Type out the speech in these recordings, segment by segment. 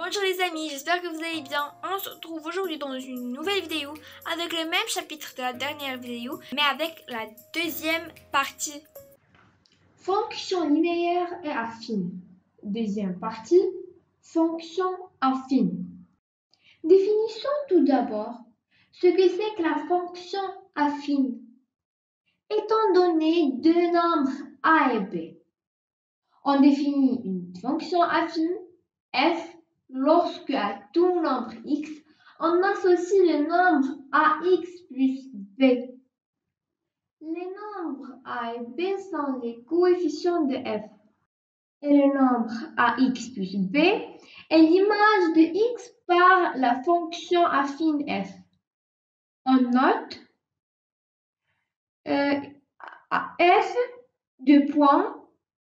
Bonjour les amis, j'espère que vous allez bien. On se retrouve aujourd'hui dans une nouvelle vidéo avec le même chapitre de la dernière vidéo, mais avec la deuxième partie. Fonction linéaire et affine. Deuxième partie, fonction affine. Définissons tout d'abord ce que c'est que la fonction affine. Étant donné deux nombres a et b, on définit une fonction affine f lorsque à tout nombre x, on associe le nombre ax plus b. Les nombres a et b sont les coefficients de f. Et le nombre ax plus b est l'image de x par la fonction affine f. On note f de point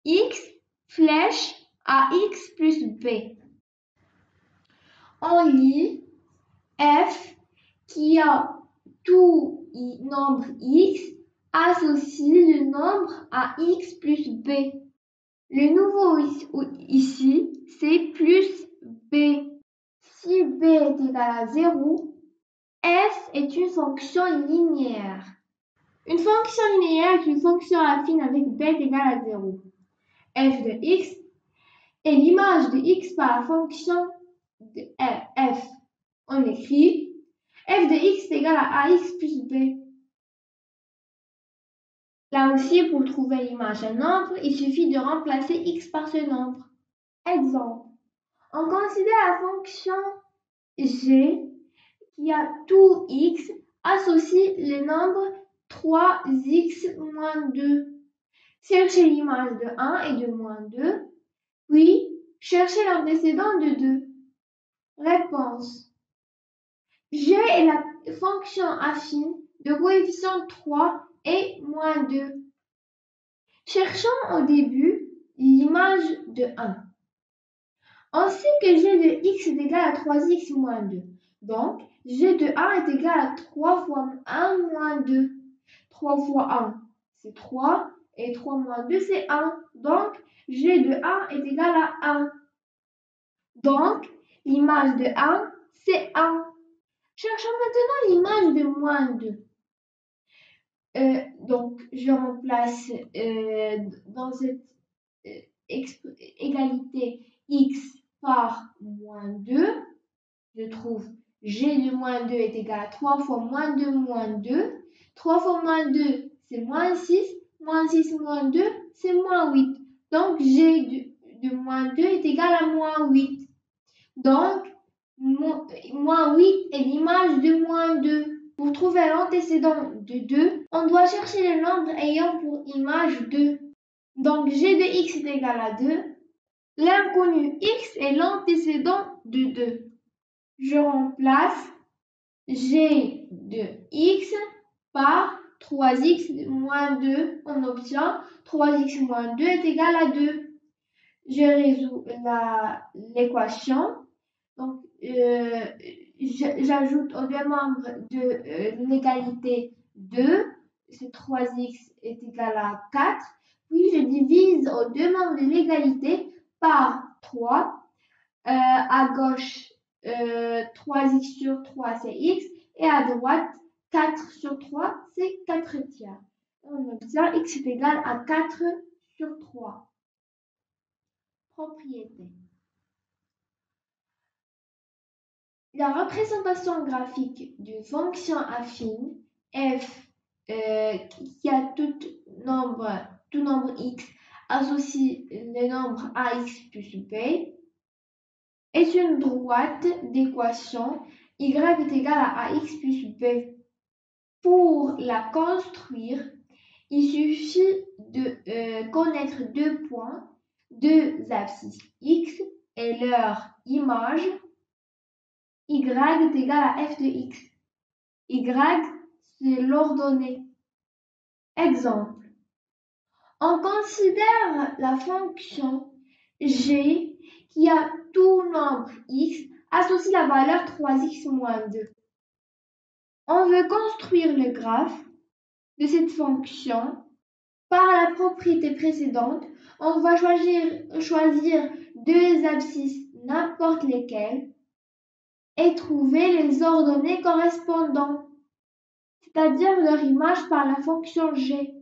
x flèche ax plus b. On lit f qui a tout nombre x associe le nombre ax plus b. Le nouveau ici, c'est plus b. Si b est égal à 0, f est une fonction linéaire. Une fonction linéaire est une fonction affine avec b est égal à 0. f de x est l'image de x par la fonction de f. On écrit f de x est égal à ax plus b. Là aussi, pour trouver l'image d'un nombre, il suffit de remplacer x par ce nombre. Exemple, on considère la fonction g qui a tout x associe le nombre 3x moins 2. Cherchez l'image de 1 et de moins 2, puis cherchez l'antécédent de 2. Réponse. G est la fonction affine de coefficient 3 et moins 2. Cherchons au début l'image de 1. On sait que g de x est égal à 3x moins 2. Donc, g de 1 est égal à 3 fois 1 moins 2. 3 fois 1, c'est 3. Et 3 moins 2, c'est 1. Donc, g de 1 est égal à 1. Donc, l'image de 1, c'est 1. Cherchons maintenant l'image de moins 2. Donc, je remplace dans cette égalité x par moins 2. Je trouve g de moins 2 est égal à 3 fois moins 2 moins 2. 3 fois moins 2, c'est moins 6. Moins 6 moins 2, c'est moins 8. Donc, g de moins 2 est égal à moins 8. Donc, moins 8 est l'image de moins 2. Pour trouver l'antécédent de 2, on doit chercher le nombre ayant pour image 2. Donc, g de x est égal à 2. L'inconnu x est l'antécédent de 2. Je remplace g de x par 3x moins 2. On obtient 3x moins 2 est égal à 2. Je résous l'équation. Donc, j'ajoute aux deux membres de l'égalité 2. C'est 3x est égal à 4. Puis, je divise aux deux membres de l'égalité par 3. À gauche, 3x sur 3, c'est x. Et à droite, 4 sur 3, c'est 4 tiers. On obtient x est égal à 4 sur 3. Propriété. La représentation graphique d'une fonction affine, f, qui a tout nombre x associe le nombre ax plus b, est une droite d'équation y est égal à ax plus b. Pour la construire, il suffit de connaître deux points, deux abscisses x et leur image y est égal à f de x. Y, c'est l'ordonnée. Exemple. On considère la fonction g qui a tout nombre x associe la valeur 3x moins 2. On veut construire le graphe de cette fonction. Par la propriété précédente, on va choisir deux abscisses n'importe lesquels et trouver les ordonnées correspondantes, c'est-à-dire leur image par la fonction g.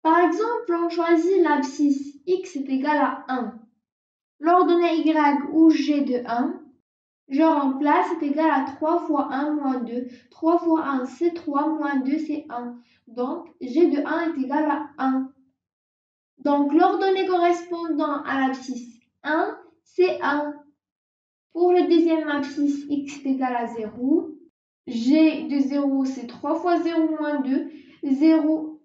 Par exemple, on choisit l'abscisse x est égal à 1. L'ordonnée y ou g de 1, je remplace est égal à 3 fois 1 moins 2. 3 fois 1 c'est 3, moins 2 c'est 1. Donc g de 1 est égal à 1. Donc l'ordonnée correspondant à l'abscisse 1, c'est 1. Pour le deuxième abscisse, x est égal à 0. G de 0, c'est 3 fois 0 moins 2. 0,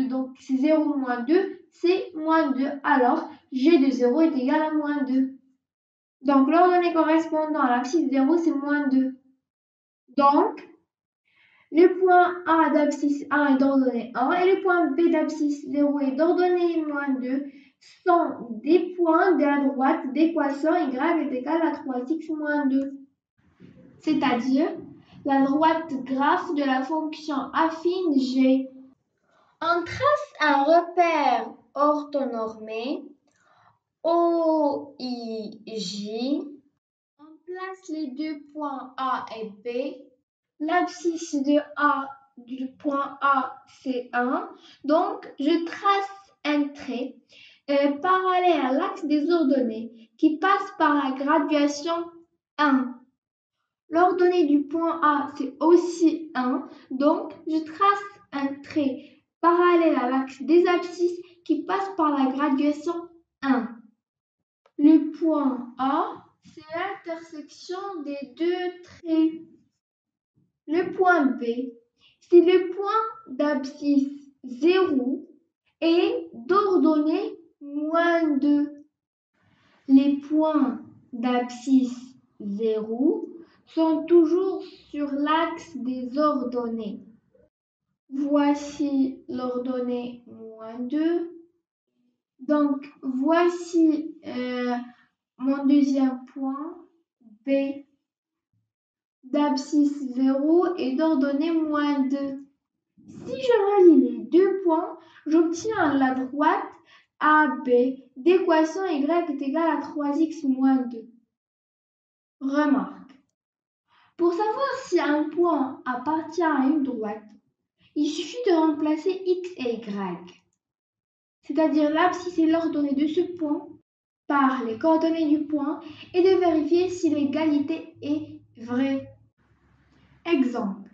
donc c'est 0 moins 2, c'est moins 2. Alors, g de 0 est égal à moins 2. Donc, l'ordonnée correspondant à l'abscisse 0, c'est moins 2. Donc, le point A d'abscisse 1 est d'ordonnée 1 et le point B d'abscisse 0 est d'ordonnée moins 2 sont des points de la droite d'équation y est égal à 3x moins 2. C'est-à-dire la droite graphe de la fonction affine g. On trace un repère orthonormé OIJ. On place les deux points A et B. L'abscisse de A du point A, c'est 1. Donc, je trace un trait parallèle à l'axe des ordonnées qui passe par la graduation 1. L'ordonnée du point A, c'est aussi 1. Donc, je trace un trait parallèle à l'axe des abscisses qui passe par la graduation 1. Le point A, c'est l'intersection des deux traits. Le point B, c'est le point d'abscisse 0 et d'ordonnée moins 2. Les points d'abscisse 0 sont toujours sur l'axe des ordonnées. Voici l'ordonnée moins 2. Donc, voici mon deuxième point B d'abscisse 0 et d'ordonnée moins 2. Si je relie les deux points, j'obtiens la droite AB d'équation y est égale à 3x moins 2. Remarque. Pour savoir si un point appartient à une droite, il suffit de remplacer x et y, c'est-à-dire l'abscisse et l'ordonnée de ce point, par les coordonnées du point et de vérifier si l'égalité est vraie. Exemple.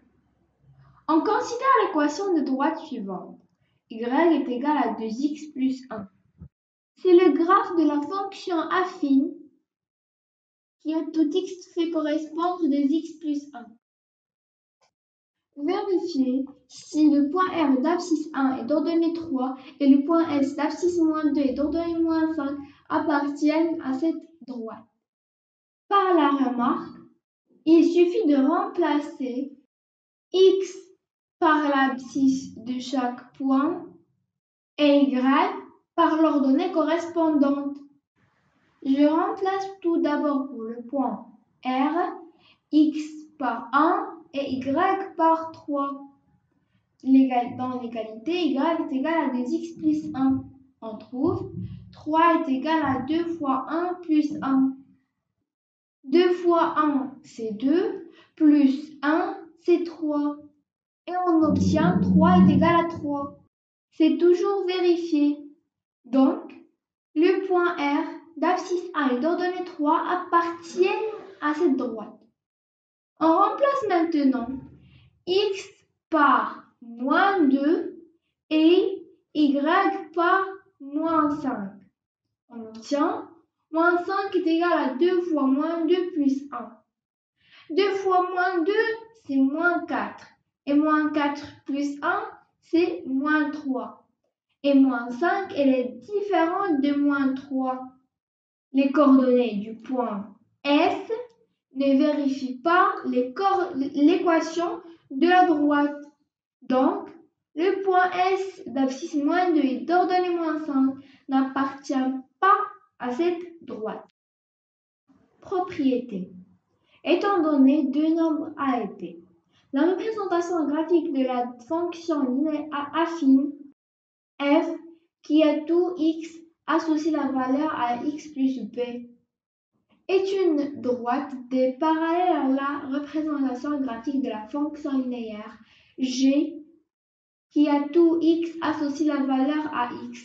On considère l'équation de droite suivante. Y est égal à 2x plus 1. C'est le graphe de la fonction affine qui à tout x fait correspondre 2x plus 1. Vérifiez si le point R d'abscisse 1 est d'ordonnée 3 et le point S d'abscisse moins 2 et d'ordonnée moins 5 appartiennent à cette droite. Par la remarque, il suffit de remplacer x par l'abscisse de chaque point et y par l'ordonnée correspondante. Je remplace tout d'abord pour le point R, x par 1 et y par 3. Dans l'égalité, y est égal à 2x plus 1. On trouve 3 est égal à 2 fois 1 plus 1. 2 fois 1, c'est 2, plus 1, c'est 3. Et on obtient 3 est égal à 3. C'est toujours vérifié. Donc, le point R d'abscisse 1 et d'ordonnée 3 appartiennent à cette droite. On remplace maintenant x par moins 2 et y par moins 5. On obtient moins 5 est égal à 2 fois moins 2 plus 1. 2 fois moins 2, c'est moins 4. Et moins 4 plus 1, c'est moins 3. Et moins 5, elle est différente de moins 3. Les coordonnées du point S ne vérifient pas l'équation de la droite. Donc, le point S d'abscisse moins 2 et d'ordonnée moins 5 n'appartient pas à cette droite. Propriété. Étant donné deux nombres A et B, la représentation graphique de la fonction linéaire affine f qui a tout x associe la valeur à x plus b est une droite D parallèle à la représentation graphique de la fonction linéaire G qui à tout x associe la valeur à x.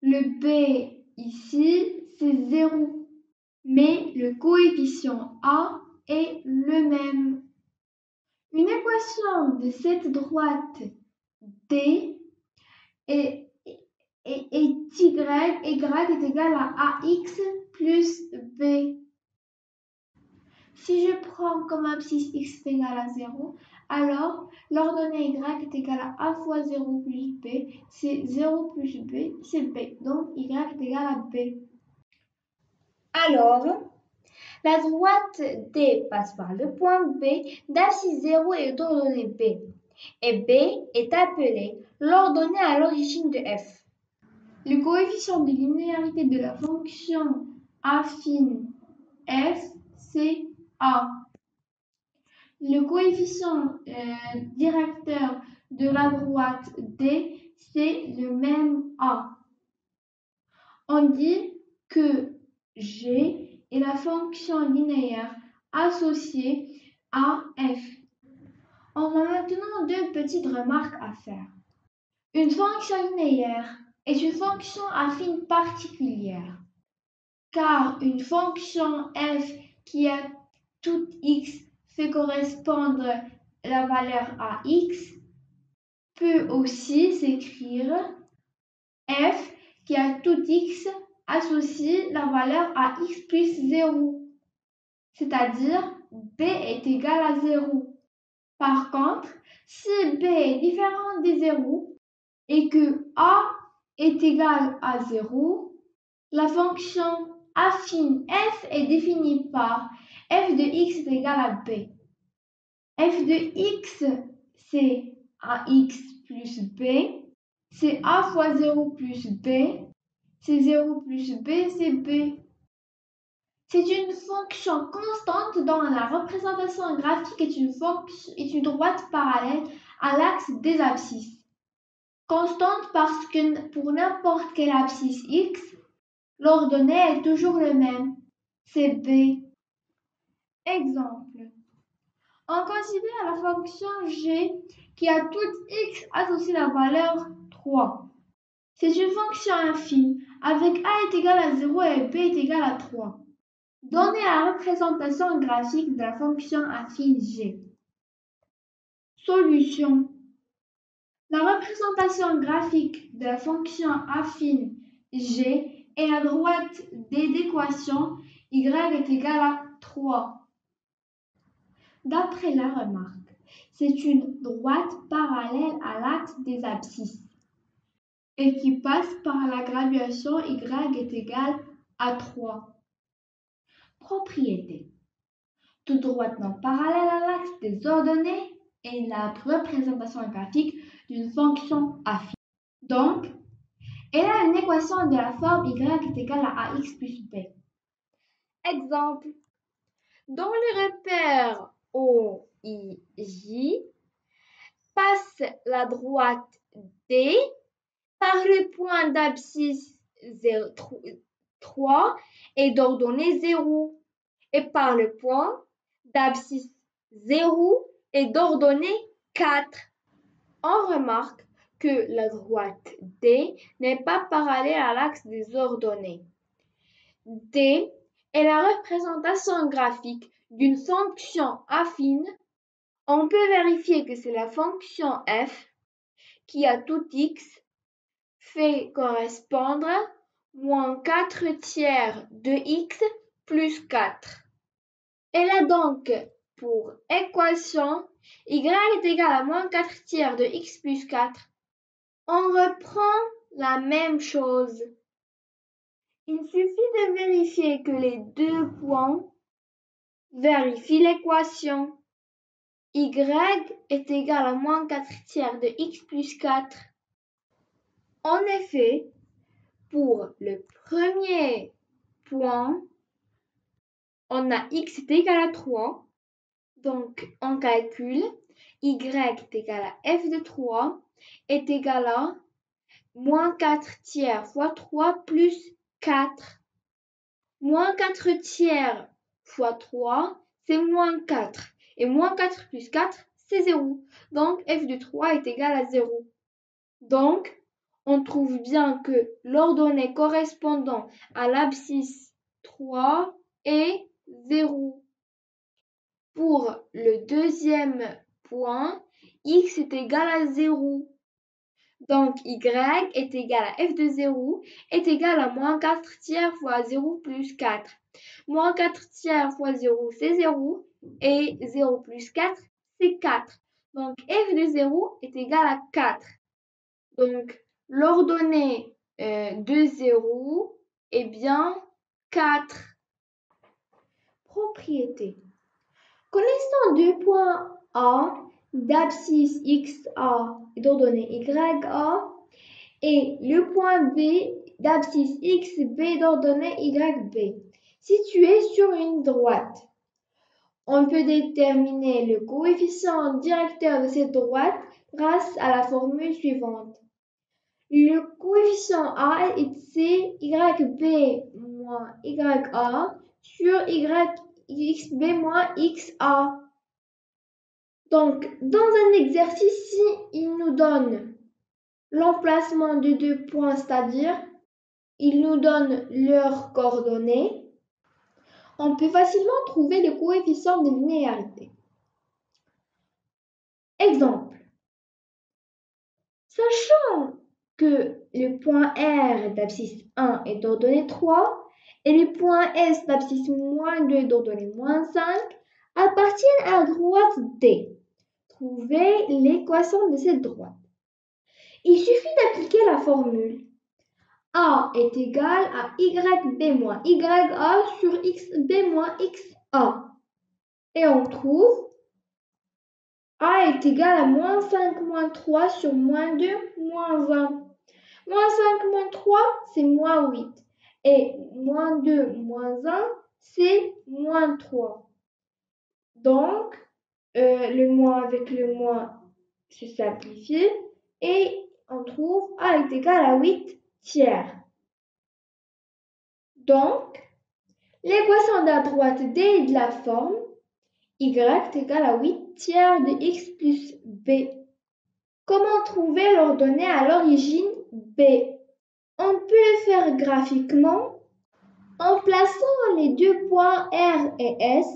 Le B ici, c'est 0, mais le coefficient A est le même. Une équation de cette droite D est y est égal à ax plus b. Si je prends comme abscisse x est égal à 0, alors l'ordonnée y est égal à a fois 0 plus b, c'est 0 plus b, c'est b. Donc y est égal à b. Alors, la droite D passe par le point B d'abscisse 0 et d'ordonnée B. Et B est appelé l'ordonnée à l'origine de f. Le coefficient de linéarité de la fonction affine f, c'est a. Le coefficient directeur de la droite D, c'est le même A. On dit que G est la fonction linéaire associée à f. On a maintenant deux petites remarques à faire. Une fonction linéaire est une fonction affine particulière, car une fonction f qui a tout x fait correspondre la valeur à x peut aussi s'écrire f qui a tout x associe la valeur à x plus 0, c'est-à-dire b est égal à 0. Par contre, si b est différent de 0 et que a est égal à 0, la fonction affine f est définie par f de x est égal à b. F de x, c'est ax plus b, c'est a fois 0 plus b, c'est 0 plus b, c'est b. C'est une fonction constante dont la représentation graphique est une droite parallèle à l'axe des abscisses. Constante parce que pour n'importe quelle abscisse x, l'ordonnée est toujours le même, c'est b. Exemple. On considère la fonction g qui a toute x associe la valeur 3. C'est une fonction affine avec a est égal à 0 et b est égal à 3. Donnez la représentation graphique de la fonction affine g. Solution. La représentation graphique de la fonction affine g est la droite D d'équation y est égal à 3. D'après la remarque, c'est une droite parallèle à l'axe des abscisses et qui passe par la graduation y est égale à 3. Propriété. Toute droite non parallèle à l'axe des ordonnées est la représentation graphique d'une fonction affine. Donc, elle a une équation de la forme y est égale à ax plus b. Exemple. Dans le repère O, I, J, passe la droite D par le point d'abscisse 3 et d'ordonnée 0 et par le point d'abscisse 0 et d'ordonnée 4. On remarque que la droite D n'est pas parallèle à l'axe des ordonnées. D est la représentation graphique d'une fonction affine. On peut vérifier que c'est la fonction f qui a tout x fait correspondre moins 4 tiers de x plus 4. Elle a donc pour équation y est égal à moins 4 tiers de x plus 4. On reprend la même chose. Il suffit de vérifier que les deux points vérifient l'équation. Y est égal à moins 4 tiers de x plus 4. En effet, pour le premier point, on a x est égal à 3. Donc, on calcule y est égal à f de 3 est égal à moins 4 tiers fois 3 plus 4. Moins 4 tiers fois 3, c'est moins 4. Et moins 4 plus 4, c'est 0. Donc, f de 3 est égal à 0. Donc, on trouve bien que l'ordonnée correspondant à l'abscisse 3 est 0. Pour le deuxième point, x est égal à 0. Donc, y est égal à f de 0 est égal à moins 4 tiers fois 0 plus 4. Moins 4 tiers fois 0, c'est 0. Et 0 plus 4, c'est 4. Donc, f de 0 est égal à 4. Donc, l'ordonnée de 0 est bien 4. Propriété. Connaissant deux points A d'abscisse XA et d'ordonnée YA et le point B d'abscisse XB d'ordonnée YB situés sur une droite, on peut déterminer le coefficient directeur de cette droite grâce à la formule suivante. Le coefficient A est C YB moins YA sur YXB moins XA. Donc, dans un exercice, si il nous donne l'emplacement de deux points, c'est-à-dire il nous donne leurs coordonnées, on peut facilement trouver le coefficient de linéarité. Exemple. Sachant que le point R d'abscisse 1 est d'ordonnée 3 et le point S d'abscisse moins 2 est d'ordonnée moins 5 appartiennent à la droite D. Trouvez l'équation de cette droite. Il suffit d'appliquer la formule. A est égal à YB moins YA sur XB moins XA. Et on trouve A est égal à moins 5 moins 3 sur moins 2 moins 1. Moins 5 moins 3, c'est moins 8. Et moins 2 moins 1, c'est moins 3. Donc, le moins avec le moins se simplifie. Et on trouve A est égal à 8 tiers. Donc, l'équation de la droite D est de la forme Y est égal à 8 tiers de X plus B. Comment trouver l'ordonnée à l'origine B? On peut le faire graphiquement en plaçant les deux points R et S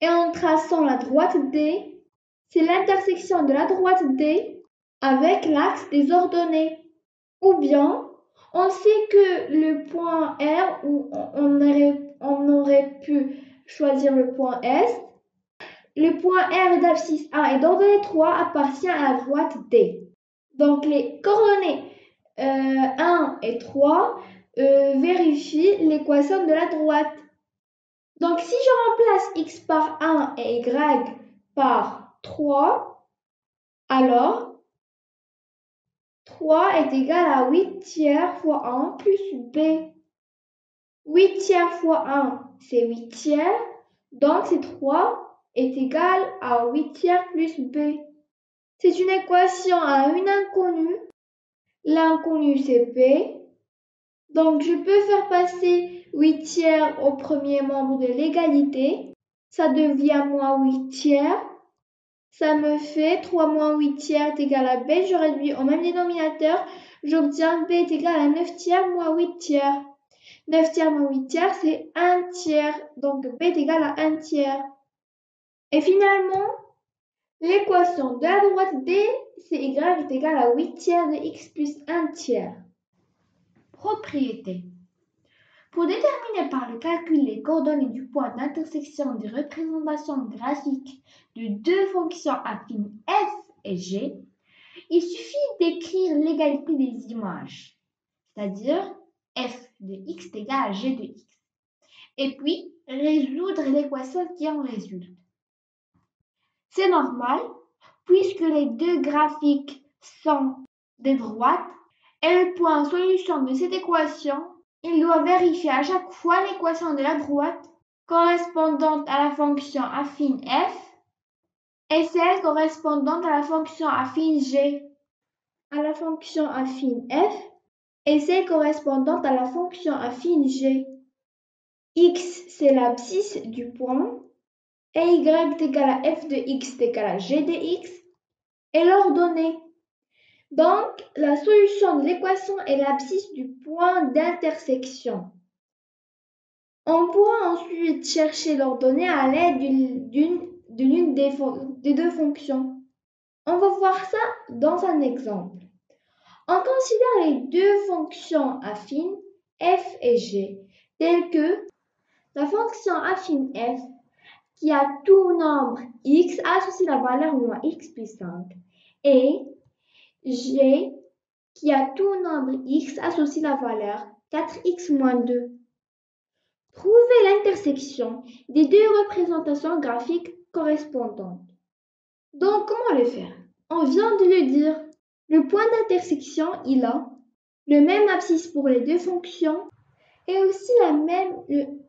et en traçant la droite D. C'est l'intersection de la droite D avec l'axe des ordonnées. Ou bien, on sait que le point R, où on aurait pu choisir le point S, le point R d'abscisse A et d'ordonnée 3 appartient à la droite D. Donc, les coordonnées 1 et 3 vérifient l'équation de la droite. Donc, si je remplace x par 1 et y par 3, alors 3 est égal à 8 tiers fois 1 plus b. 8 tiers fois 1, c'est 8 tiers. Donc, c'est 3 est égal à 8 tiers plus b. C'est une équation à une inconnue. L'inconnu, c'est b. Donc, je peux faire passer 8 tiers au premier membre de l'égalité. Ça devient moins 8 tiers. Ça me fait 3 moins 8 tiers est égal à b. Je réduis au même dénominateur. J'obtiens b est égal à 9 tiers moins 8 tiers. 9 tiers moins 8 tiers, c'est 1 tiers. Donc, b est égal à 1 tiers. Et finalement, l'équation de la droite D, c'est y est égal à 8 tiers de x plus 1 tiers. Propriété. Pour déterminer par le calcul les coordonnées du point d'intersection des représentations graphiques de deux fonctions affines f et g, il suffit d'écrire l'égalité des images, c'est-à-dire f de x est égal à g de x, et puis résoudre l'équation qui en résulte. C'est normal, puisque les deux graphiques sont des droites, et le point solution de cette équation, il doit vérifier à chaque fois l'équation de la droite correspondante à la fonction affine f et celle correspondante à la fonction affine g, à la fonction affine f et celle correspondante à la fonction affine g. x c'est l'abscisse du point, et y est égal à f de x est égal à g de x, et l'ordonnée. Donc, la solution de l'équation est l'abscisse du point d'intersection. On pourra ensuite chercher l'ordonnée à l'aide de l'une des deux fonctions. On va voir ça dans un exemple. On considère les deux fonctions affines f et g, telles que la fonction affine f qui a tout nombre x associe la valeur moins x plus 5 et g qui a tout nombre x associe la valeur 4x moins 2. Trouvez l'intersection des deux représentations graphiques correspondantes. Donc, comment le faire? On vient de le dire. Le point d'intersection, il a le même abscisse pour les deux fonctions et aussi la même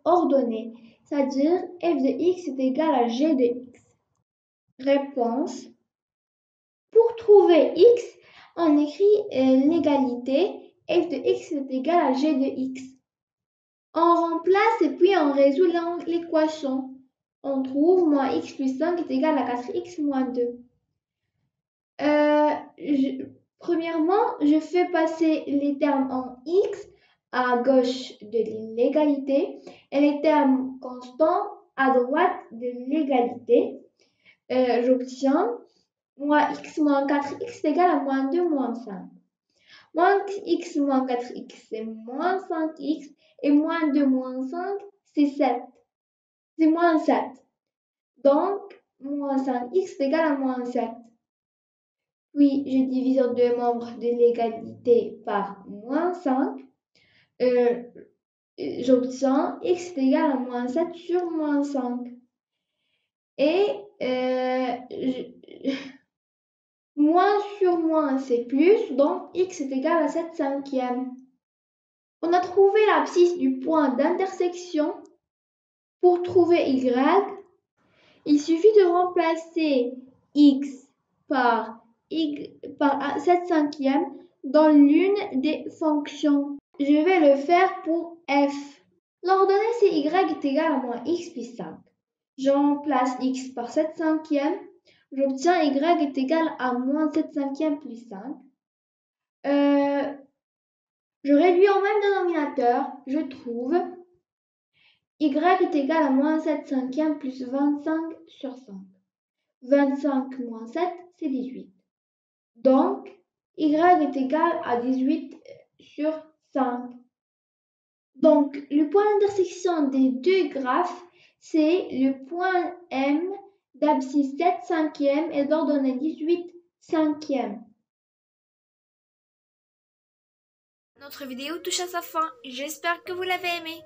ordonnée, c'est-à-dire f de x est égal à g de x. Réponse. Pour trouver x, on écrit l'égalité f de x est égal à g de x. On remplace et puis on résout l'équation. On trouve moins x plus 5 est égal à 4x moins 2. Premièrement, je fais passer les termes en x à gauche de l'égalité et les termes constants à droite de l'égalité. J'obtiens moins x moins 4x est égal à moins 2 moins 5. Moins x moins 4x c'est moins 5x et moins 2 moins 5 c'est 7. C'est moins 7. Donc, moins 5x est égal à moins 7. Puis, je divise en deux membres de l'égalité par moins 5. J'obtiens x est égal à moins 7 sur moins 5. Et moins sur moins, c'est plus, donc x est égal à 7 cinquièmes. On a trouvé l'abscisse du point d'intersection. Pour trouver y, il suffit de remplacer x par 7 cinquièmes dans l'une des fonctions. Je vais le faire pour f. L'ordonnée c'est y est égal à moins x plus 5. Je remplace x par 7 cinquièmes. J'obtiens y est égal à moins 7 cinquièmes plus 5. Je réduis au même dénominateur. Je trouve y est égal à moins 7 cinquièmes plus 25 sur 5. 25 moins 7, c'est 18. Donc, y est égal à 18 sur 5. Donc, le point d'intersection des deux graphes, c'est le point M d'abscisse 7 cinquièmes et d'ordonnée 18 cinquièmes. Notre vidéo touche à sa fin. J'espère que vous l'avez aimée.